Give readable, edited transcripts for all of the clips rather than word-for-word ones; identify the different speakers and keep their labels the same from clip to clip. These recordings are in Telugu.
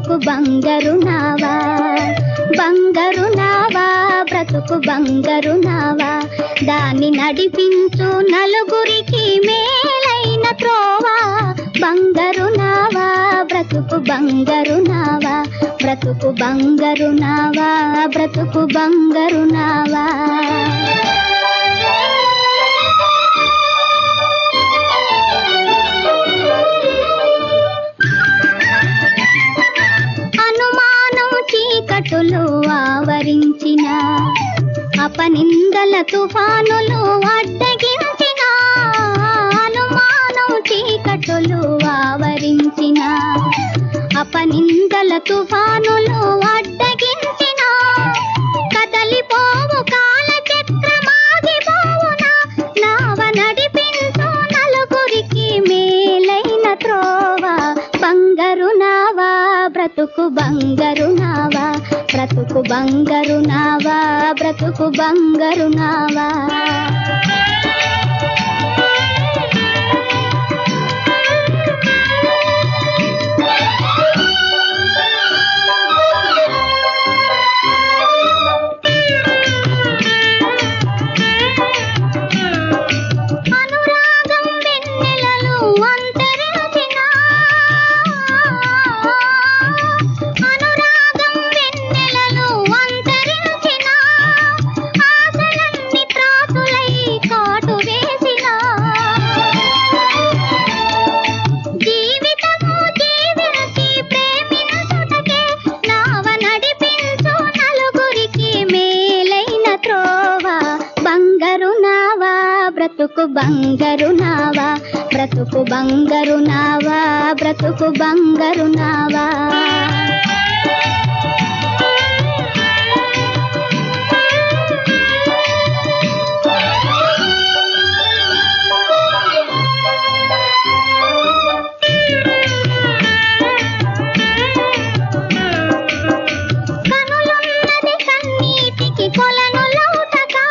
Speaker 1: బ్రతుకు బంగారు నావా, బంగారు నావా, బ్రతుకు బంగారు నావా. దాన్ని నడిపించు నలుగురికి మేలైన త్రోవా, బంగారు నావా, బ్రతుకు బంగారు నావా, బ్రతుకు బంగారు నావా, బ్రతుకు బంగారు నావా. అనుమానం చీకటులు ఆవరించిన, అపనిందల తుఫానులు అడ్డగించిన, అనుమానం చీకటులు ఆవరించిన, అపనిందల తుఫానులు అడ్డగించిన, కదలిపోవు కాలచక్రమాగిపోవునా, నావ నడిపించు నలుగురికి మేలైన త్రోవా, బంగారు నావా, బ్రతుకు బంగారు నావా, బ్రతుకు బంగారు నావా, బ్రతుకు బంగారు నావా. బ్రతుకు బంగారు నావా, బ్రతుకు బంగారు నావా, బ్రతుకు బంగారు నావా. కనులున్నది కన్నీటికి కొలను లౌటకా,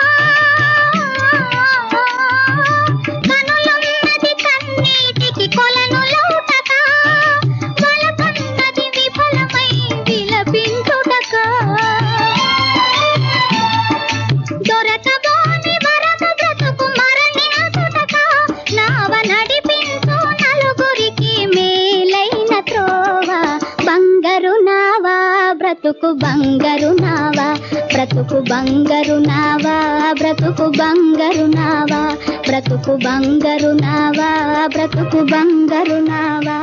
Speaker 1: కనులున్నది కన్నీటికి కొలను లౌటకా, వలకన్నది విఫలమై విలపించుటకా, దొరకబోని వరద బ్రతుకు మరణించుటకా, నావ నడిపించు నలుగురికి మేలైన త్రోవా, బంగారు నావా, బ్రతుకు బంగారు నావా, బ్రతుకు బంగారు నావా, బ్రతుకు బంగారు నావా, బ్రతుకు బంగారు నావా, బ్రతుకు బంగారు నావా.